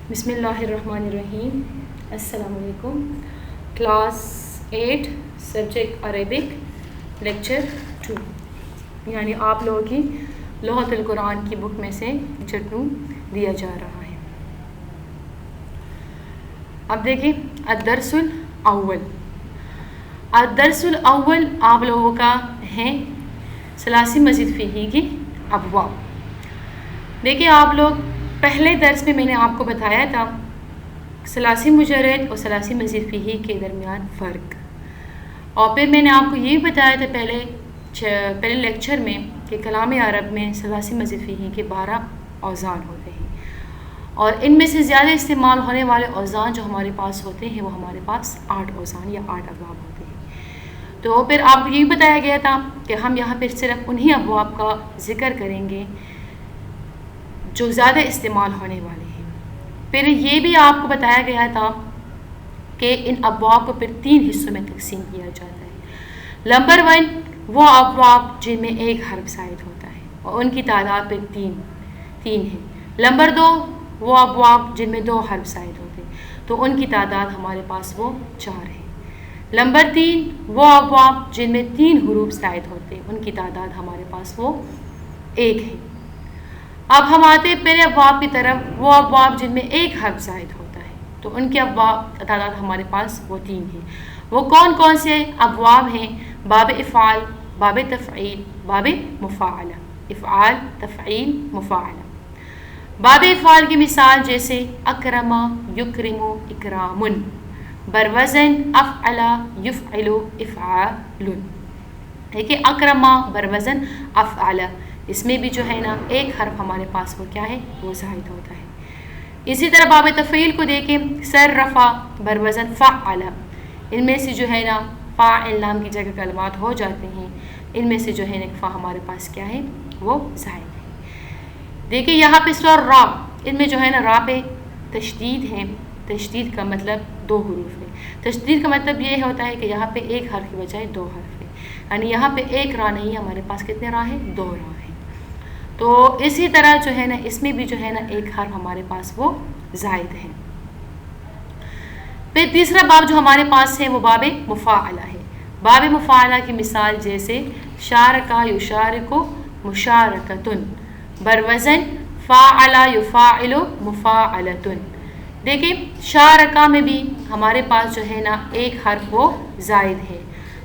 بسم اللہ الرحمن الرحیم. السلام علیکم. کلاس 8 سبجیکٹ عربک لیکچر 2 یعنی آپ لوگوں کی لغت القرآن کی بک میں سے لیکچر 2 دیا جا رہا ہے. اب دیکھیں الدرس الاول. الدرس الاول آپ لوگوں کا ہے ثلاثی مزید فیہی کی ابواب. دیکھیں آپ لوگ پہلے درس میں نے آپ کو بتایا تھا ثلاثی مجرد اور ثلاثی مزید فیہی کے درمیان فرق، اور پھر میں نے آپ کو یہ بھی بتایا تھا پہلے لیکچر میں کہ کلام عرب میں ثلاثی مزید فیہی کے 12 اوزان ہوتے ہیں، اور ان میں سے زیادہ استعمال ہونے والے اوزان جو ہمارے پاس ہوتے ہیں وہ ہمارے پاس 8 اوزان یا 8 ابواب ہوتے ہیں. تو پھر آپ کو یہ بھی بتایا گیا تھا کہ ہم یہاں پہ صرف انہی ابواب کا ذکر کریں گے جو زیادہ استعمال ہونے والے ہیں. پھر یہ بھی آپ کو بتایا گیا تھا کہ ان ابواب کو پھر 3 حصوں میں تقسیم کیا جاتا ہے. نمبر 1 وہ ابواب جن میں ایک حرف زائد ہوتا ہے اور ان کی تعداد پھر 3 ہے. نمبر 2 وہ ابواب جن میں 2 حرف زائد ہوتے ہیں تو ان کی تعداد ہمارے پاس وہ 4 ہے. نمبر 3 وہ ابواب جن میں 3 حروف زائد ہوتے ہیں ان کی تعداد ہمارے پاس وہ 1 ہے. اب ہم آتے ہیں پہلے ابواب کی طرف. وہ ابواب جن میں ایک حرف زائد ہوتا ہے تو ان کی ابواب تعداد ہمارے پاس وہ 3 ہیں. وہ کون کون سے ابواب ہیں؟ باب افعال، باب تفعیل، باب مفاعلہ. افعال، تفعیل، مفاعلہ. باب افعال کی مثال جیسے اکرم، یکرم، اکرام. بروزن افعل، یفعل، افعال. دیکھیں اکرم بروزن افعل، اس میں بھی جو ہے نا ایک حرف ہمارے پاس وہ کیا ہے وہ زائد ہوتا ہے. اسی طرح باب تفعیل کو دیکھیں صرفا بروزن فعل، ان میں سے جو ہے نا فاعل لام کی جگہ کلمات ہو جاتے ہیں، ان میں سے جو ہے نا فا ہمارے پاس کیا ہے وہ زائد ہے. دیکھیں یہاں پہ سور را، ان میں جو ہے نا را پہ تشدید ہے. تشدید کا مطلب 2 حروف ہے. تشدید کا مطلب یہ ہوتا ہے کہ یہاں پہ ایک حرف کی بجائے 2 حرف ہے، یعنی یہاں پہ ایک را نہیں، ہمارے پاس کتنے را ہیں 2 را ہیں. تو اسی طرح جو ہے نا اس میں بھی جو ہے نا ایک حرف ہمارے پاس وہ زائد ہے. پھر تیسرا باب جو ہمارے پاس ہے وہ باب مفاعلہ ہے. باب مفاعلہ کی مثال جیسے شارکا یشارک مشارکتن، بروزن فاعل یفاعل مفاعلتن. دیکھیں شارکا میں بھی ہمارے پاس جو ہے نا ایک حرف وہ زائد ہے.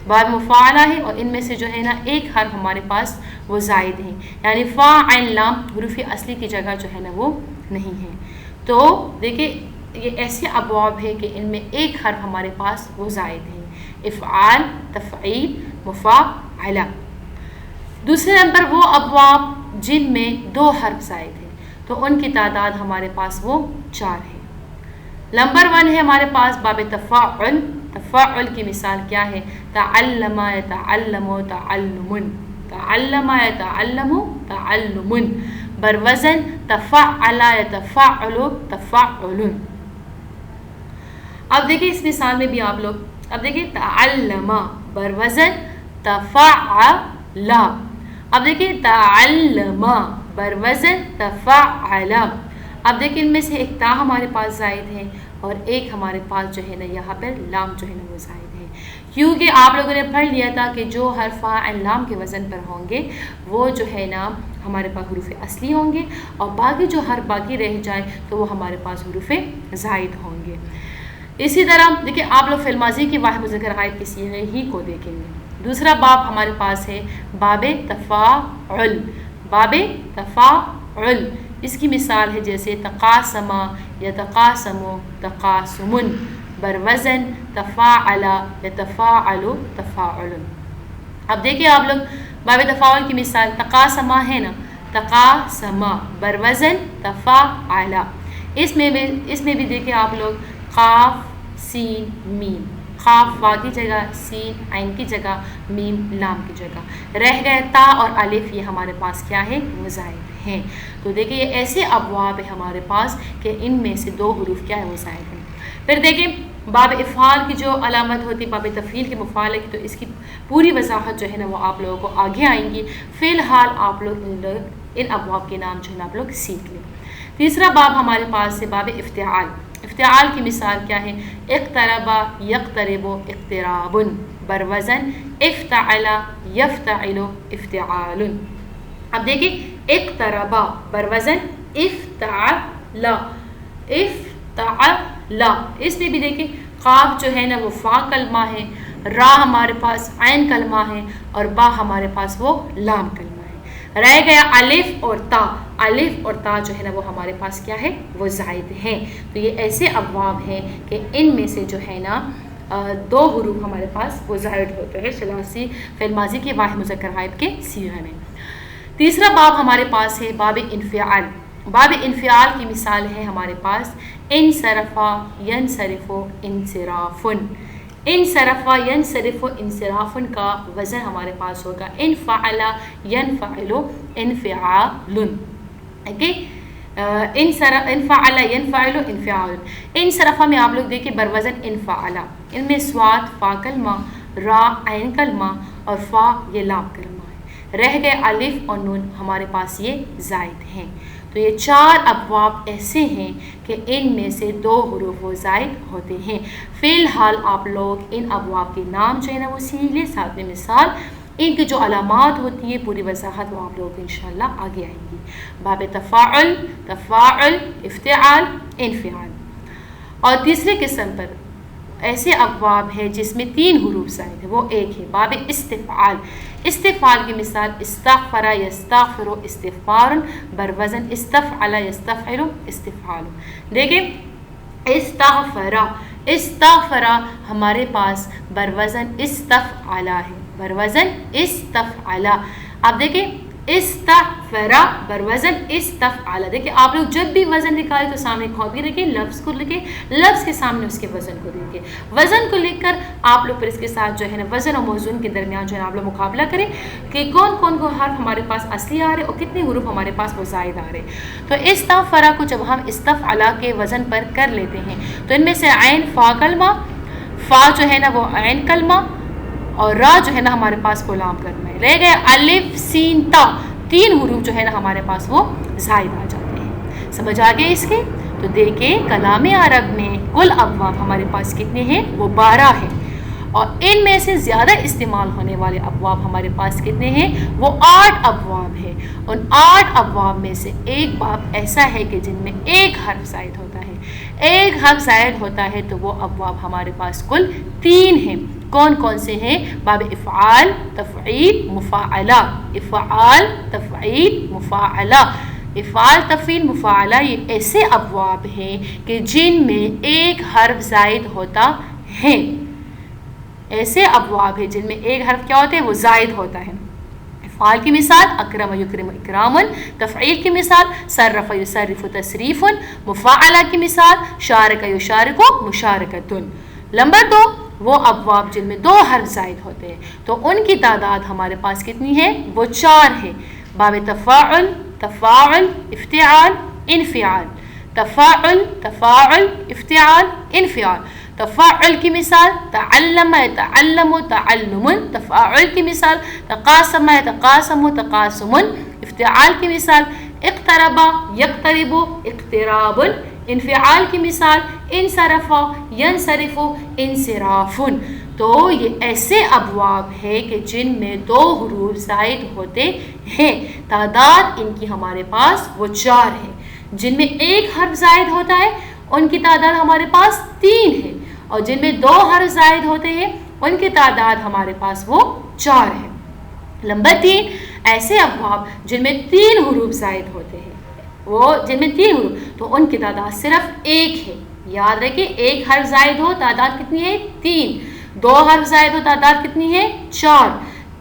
باب مفاعلہ ہے اور ان میں سے جو ہے نا ایک حرف ہمارے پاس وہ زائد ہیں، یعنی فا عین لام حروف اصلی کی جگہ جو ہے نا وہ نہیں ہے. تو دیکھیں یہ ایسے ابواب ہے کہ ان میں ایک حرف ہمارے پاس وہ زائد ہیں. افعال، تفعیل، مفاعلہ. دوسرے نمبر وہ ابواب جن میں 2 حرف زائد ہیں تو ان کی تعداد ہمارے پاس وہ 4 ہے. نمبر 1 ہے ہمارے پاس باب تفاعل. تفاعل کی مثال کیا ہے؟ تعلم یتعلم تعلم، تعلم یتعلم تعلم. بروزن تفعل یتفعل تفعل. اب دیکھیں اس مثال میں بھی آپ لوگ اب دیکھیں تعلم بروزن تفعل. اب دیکھیں تعلم بروزن تفعل. اب دیکھیں ان میں سے ایک تا ہمارے پاس زائد ہے اور ایک ہمارے پاس جو ہے نا یہاں پر لام جو ہے نا وہ زائد ہے، کیونکہ آپ لوگوں نے پڑھ لیا تھا کہ جو حرف فاعل لام کے وزن پر ہوں گے وہ جو ہے نا ہمارے پاس حروف اصلی ہوں گے، اور باقی جو حرف باقی رہ جائے تو وہ ہمارے پاس حروف زائد ہوں گے. اسی طرح دیکھیں آپ لوگ فعل ماضی کی واحد مذکر غائب کے صیغے ہی کو دیکھیں گے. دوسرا باب ہمارے پاس ہے باب تفاعل. باب تفاعل اس کی مثال ہے جیسے تقاسم یتقاسم تقاسم، بروزن تفاعل یتفاعل تفاعل. اب دیکھیں آپ لوگ باب تفاعل کی مثال تقاسم ہے نا، تقاسم بروزن تفاعل. اس میں بھی دیکھیں آپ لوگ قاف سین میم، قاف وا کی جگہ، سین عین کی جگہ، میم لام کی جگہ رہ گئے. تا اور الف یہ ہمارے پاس کیا ہے وہ زائد ہیں. تو دیکھیں یہ ایسے ابواب ہے ہمارے پاس کہ ان میں سے 2 حروف کیا ہے وہ زائد ہیں. پھر دیکھیں باب افعال کی جو علامت ہوتی ہے باب تفعیل کے مفاعلہ کی، تو اس کی پوری وضاحت جو ہے نا وہ آپ لوگوں کو آگے آئیں گی. فی الحال آپ لوگ ان ابواب کے نام جو ہے نا آپ لوگ سیکھ لیں. تیسرا باب ہمارے پاس ہے باب افتعال. افتعال کی مثال کیا ہے؟ اقتربا یقترب اقتراب بروزن افتعل یفتعل افتعال. اب دیکھیں اقتربا بروزن افتعل افتعل. اس میں بھی دیکھیں قاف جو ہے نا وہ فا کلمہ ہے، را ہمارے پاس عین کلمہ ہے، اور با ہمارے پاس وہ لام کلمہ ہے. رہ گیا الف اور تا. الف اور تا جو ہے نا وہ ہمارے پاس کیا ہے؟ وہ زائد ہیں. تو یہ ایسے ابواب ہیں کہ ان میں سے جو ہے نا دو حروف ہمارے پاس وہ زائد ہوتے ہیں ثلاثی فعل ماضی کے واحد مذکر غائب کے صیغے میں. تیسرا باب ہمارے پاس ہے باب انفعال. باب انفعال کی مثال ہے ہمارے پاس انصرفا ینصرف انصرافن. انصرفا ینصرف انصرافن کا وزن ہمارے پاس ہوگا انفعل ینفعل انفعال. اوکے، انفعل ینفعل انفعال. انصرفا میں آپ لوگ دیکھیں بروزن انفعل، ان میں سواد فا کلمہ، را عین کلمہ اور فا یہ لام کلمہ. رہ گئے الف اور نون ہمارے پاس یہ زائد ہیں. تو یہ چار ابواب ایسے ہیں کہ ان میں سے دو حروف و زائد ہوتے ہیں. فی الحال آپ لوگ ان ابواب کے نام جو ہے نا وہ سیکھ لیں، ساتھ میں مثال ان کی جو علامات ہوتی ہے پوری وضاحت وہ آپ لوگ انشاءاللہ آگے آئیں گی. باب تفاعل، تفاعل، افتعال، انفعال. اور تیسرے قسم پر ایسے ابواب ہے جس میں تین حروف زائد ہے، وہ ایک ہے باب استفعال. استفعال کی مثال استغفر یستغفر استغفار بروزن استفعل یستفعل استفعال. دیکھیں استغفر، استغفر ہمارے پاس بروزن استفعل ہے، بروزن استفعل. اب دیکھیں استغفر بروزن استفعل. دیکھیں آپ لوگ جب بھی وزن نکالیں تو سامنے کاپی رکھیں، لفظ کو لکھیں، لفظ کے سامنے اس کے وزن کو لکھیں. وزن کو لکھ کر آپ لوگ پھر اس کے ساتھ جو ہے نا وزن اور موزون کے درمیان جو ہے نا آپ لوگ مقابلہ کریں کہ کون کون کو حرف ہمارے پاس اصلی آ رہے اور کتنے حروف ہمارے پاس وہ زائد آ رہے. تو استغفر کو جب ہم استفعل کے وزن پر کر لیتے ہیں تو ان میں سے عین فا کلمہ، فا جو ہے نا وہ عین کلمہ اور را جو ہے نا ہمارے پاس کو لام کلمہ ہے. رہ گئے الف سین تا، تین حروف جو ہے نا ہمارے پاس وہ زائد آ جاتے ہیں. سمجھ آ گئے اس کے؟ تو دیکھیں کلام عرب میں کل ابواب ہمارے پاس کتنے ہیں؟ وہ 12 ہیں. اور ان میں سے زیادہ استعمال ہونے والے ابواب ہمارے پاس کتنے ہیں؟ وہ 8 ابواب ہیں. ان 8 ابواب میں سے ایک باب ایسا ہے کہ جن میں ایک حرف زائد ہوتا ہے. ایک حرف زائد ہوتا ہے تو وہ ابواب ہمارے پاس کل 3 ہیں. کون کون سے ہیں؟ باب افعال، تفعیل، مفاعلہ. افعال، تفعیل، مفاعلہ. افعال، تفعیل، مفاعلہ یہ ایسے ابواب ہیں کہ جن میں ایک حرف زائد ہوتا ہے. ایسے ابواب ہیں جن میں ایک حرف کیا ہوتا ہے؟ وہ زائد ہوتا ہے. افعال کی مثال اکرم یکرم اکرام. تفعیل کی مثال صرف یصرف تصریف. مفاعلہ کی مثال شارک یشارک مشارکۃ. نمبر 2 وہ ابواب جن میں 2 حرف زائد ہوتے ہیں تو ان کی تعداد ہمارے پاس کتنی ہے؟ وہ 4 ہے. باب تفاعل، تفاعل، افتعال، انفعال. تفاعل، تفاعل، افتعال، انفعال. تفاعل کی مثال تعلم يتعلم تعلم. تفاعل کی مثال تقاسم يتقاسم تقاسم. افتعال کی مثال اقترب يقترب اقتراب. انفعال کی مثال انصرف ینصرف انصراف. تو یہ ایسے ابواب ہے کہ جن میں 2 حروف زائد ہوتے ہیں. تعداد ان کی ہمارے پاس وہ 4 ہے. جن میں ایک حرف زائد ہوتا ہے ان کی تعداد ہمارے پاس 3 ہے، اور جن میں 2 حرف زائد ہوتے ہیں ان کی تعداد ہمارے پاس وہ 4 ہے. نمبر 3 ایسے ابواب جن میں 3 حروف زائد ہوتے ہیں، وہ جن میں 3 حروف تو ان کی تعداد صرف 1 ہے. یاد رکھیں ایک حرف زائد ہو تعداد کتنی ہے؟ 3. 2 حرف زائد ہو تعداد کتنی ہے؟ 4.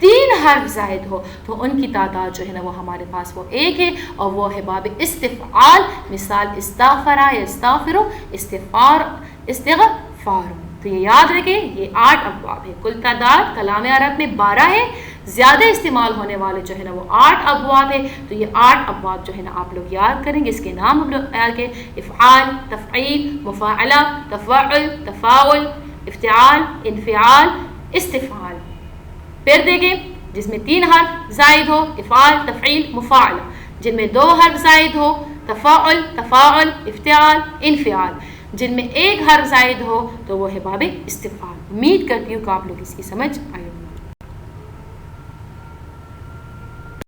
3 حرف زائد ہو تو ان کی تعداد جو ہے نا وہ ہمارے پاس وہ 1 ہے، اور وہ ہے باب استفعال. مثال استغفر یستغفر استغفار استغفار. تو یہ یاد رکھیں یہ 8 ابواب ہے. کل تعداد کلام عرب میں 12 ہے، زیادہ استعمال ہونے والے جو ہے نا وہ 8 ابواب ہے. تو یہ 8 ابواب جو ہے نا آپ لوگ یاد کریں گے. اس کے نام ہم لوگ یاد کریں افعال، تفعیل، مفاعلہ، تفاعل، تفاعل، افتعال، انفعال، استفعال. پھر دیکھیں جس میں 3 حرف زائد ہو افعال، تفعیل، مفاعلہ. جن میں 2 حرف زائد ہو تفاعل، تفاعل، افتعال، انفعال، جن میں ایک حرف زائد ہو تو وہ ہے باب استفعال۔ امید کرتی ہوں کہ آپ لوگ اس کی سمجھ آئی۔